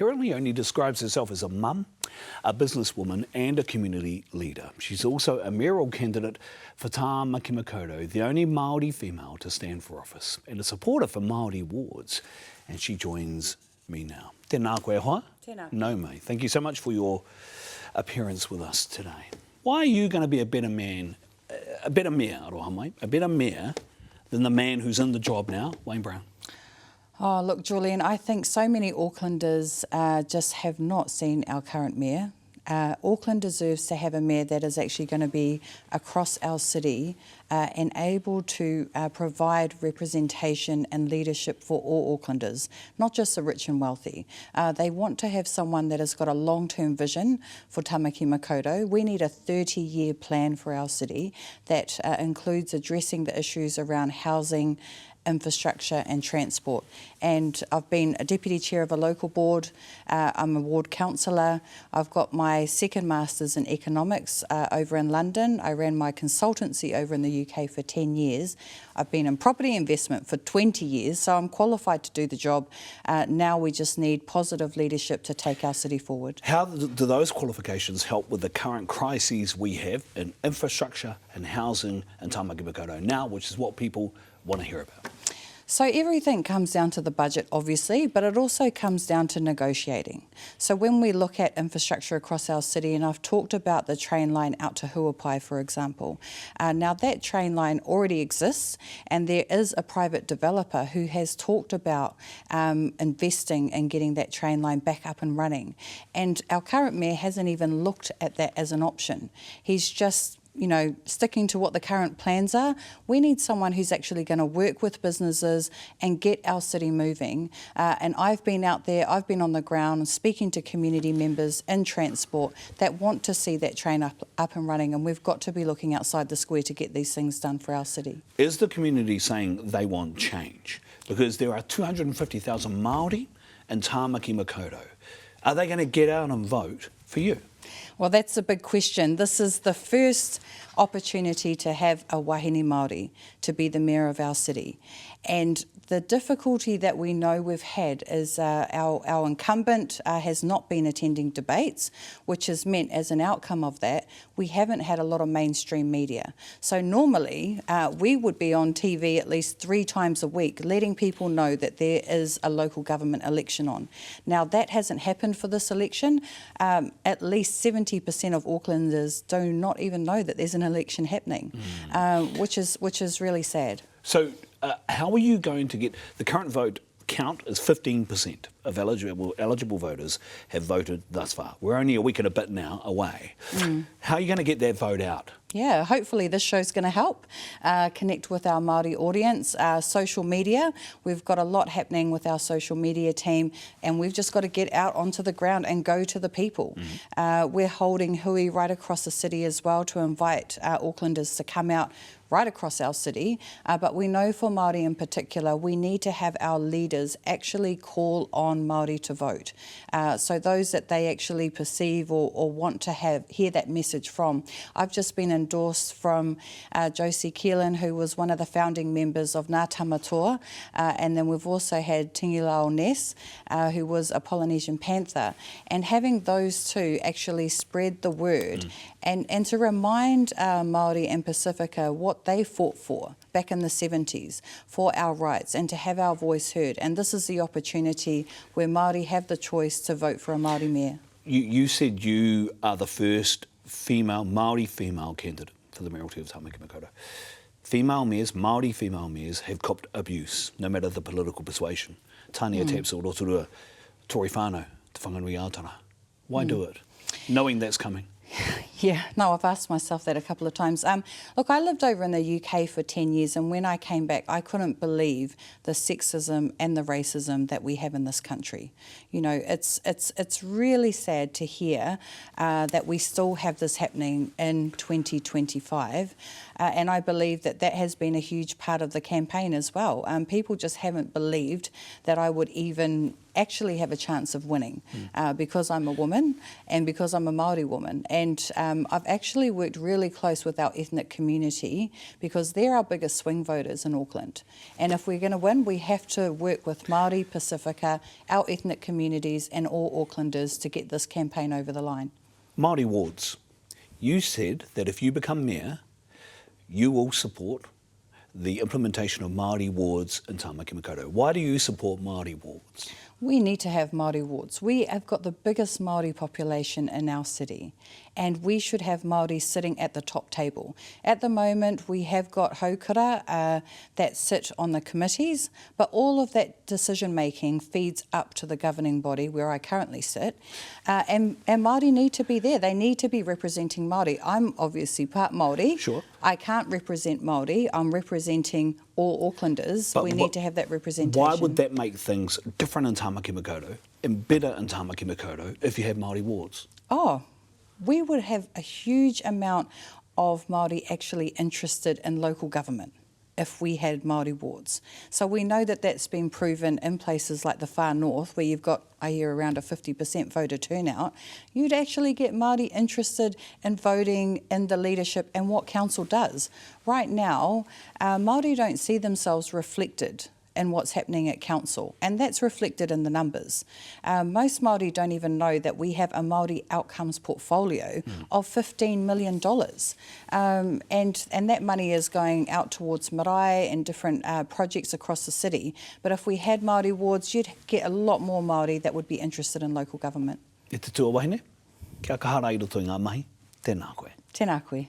Kerrin Leoni describes herself as a mum, a businesswoman and a community leader. She's also a mayoral candidate for Te Ao Māori, the only Māori female to stand for office, and a supporter for Māori wards. And she joins me now. Tēnā koe hoa. Tēnā. No me. Thank you so much for your appearance with us today. Why are you going to be a better mayor, a better mayor than the man who's in the job now, Wayne Brown? Oh, look, Julian, I think so many Aucklanders just have not seen our current mayor. Auckland deserves to have a mayor that is actually going to be across our city and able to provide representation and leadership for all Aucklanders, not just the rich and wealthy. They want to have someone that has got a long-term vision for Tamaki Makaurau. We need a 30-year plan for our city that includes addressing the issues around housing, infrastructure and transport. And I've been a deputy chair of a local board, I'm a ward councillor, I've got my second master's in economics over in London, I ran my consultancy over in the UK for 10 years, I've been in property investment for 20 years, so I'm qualified to do the job. Now we just need positive leadership to take our city forward. How do those qualifications help with the current crises we have in infrastructure and housing in Tamaki Makaurau now, which is what people want to hear about? So everything comes down to the budget, obviously, but it also comes down to negotiating. So when we look at infrastructure across our city, and I've talked about the train line out to Huapai, for example, now that train line already exists, and there is a private developer who has talked about investing and getting that train line back up and running. And our current mayor hasn't even looked at that as an option. He's just sticking to what the current plans are. We need someone who's actually going to work with businesses and get our city moving. And I've been out there, I've been on the ground speaking to community members in transport that want to see that train up and running, and we've got to be looking outside the square to get these things done for our city. Is the community saying they want change? Because there are 250,000 Māori in Tamaki Makaurau. Are they going to get out and vote for you? Well, that's a big question. This is the first opportunity to have a wahine Māori to be the mayor of our city. And the difficulty that we know we've had is our incumbent has not been attending debates, which has meant as an outcome of that, we haven't had a lot of mainstream media. So normally we would be on TV at least 3 times a week, letting people know that there is a local government election on. Now that hasn't happened for this election. At least 70% of Aucklanders do not even know that there's an election happening, which is really sad. So how are you going to get the current vote count? Is 15% of eligible voters have voted thus far. We're only a week and a bit now away. How are you going to get that vote out? Yeah, hopefully this show's going to help connect with our Māori audience. Social media, we've got a lot happening with our social media team, and we've just got to get out onto the ground and go to the people. We're holding hui right across the city as well to invite Aucklanders to come out right across our city, but we know for Māori in particular, we need to have our leaders actually call on Māori to vote. So those that they actually perceive or want to hear that message from. I've just been endorsed from Josie Keelan, who was one of the founding members of Ngā Tamatoa, and then we've also had Tingilao Ness, who was a Polynesian Panther, and having those two actually spread the word and to remind Māori and Pacifica what they fought for back in the 70s for our rights and to have our voice heard. And this is the opportunity where Māori have the choice to vote for a Māori mayor. You said you are the first Māori female candidate for the mayoralty of Tamaki Makaurau. Female mayors, Māori female mayors, have copped abuse, no matter the political persuasion. Tānia taps o rotorua, Tory whānau, te whanganui ātara. Why do it, knowing that's coming? Yeah, no, I've asked myself that a couple of times. Look, I lived over in the UK for 10 years, and when I came back, I couldn't believe the sexism and the racism that we have in this country. It's really sad to hear that we still have this happening in 2025. And I believe that has been a huge part of the campaign as well. People just haven't believed that I would even actually have a chance of winning because I'm a woman and because I'm a Māori woman. And I've actually worked really close with our ethnic community because they're our biggest swing voters in Auckland. And if we're going to win, we have to work with Māori, Pacifica, our ethnic communities and all Aucklanders to get this campaign over the line. Māori wards. You said that if you become mayor, you will support the implementation of Māori wards in Tāmaki Makaurau. Why do you support Māori wards? We need to have Māori wards. We have got the biggest Māori population in our city and we should have Māori sitting at the top table. At the moment we have got haukura that sit on the committees, but all of that decision making feeds up to the governing body where I currently sit and Māori need to be there. They need to be representing Māori. I'm obviously part Māori. Sure. I can't represent Māori. I'm representing all Aucklanders. But we need to have that representation. Why would that make things different in Tāmaki Makaurau and better in Tāmaki Makaurau if you had Māori wards? Oh, we would have a huge amount of Māori actually interested in local government if we had Māori wards. So we know that that's been proven in places like the far north where you've got, I hear, around a 50% voter turnout. You'd actually get Māori interested in voting in the leadership and what council does. Right now, Māori don't see themselves reflected in what's happening at council, and that's reflected in the numbers. Most Māori don't even know that we have a Māori outcomes portfolio of $15 million. And that money is going out towards marae and different projects across the city. But if we had Māori wards, you'd get a lot more Māori that would be interested in local government. E te tua wahine, kia kahara i roto i ngā mahi, tēnā koe. Tēnā koe.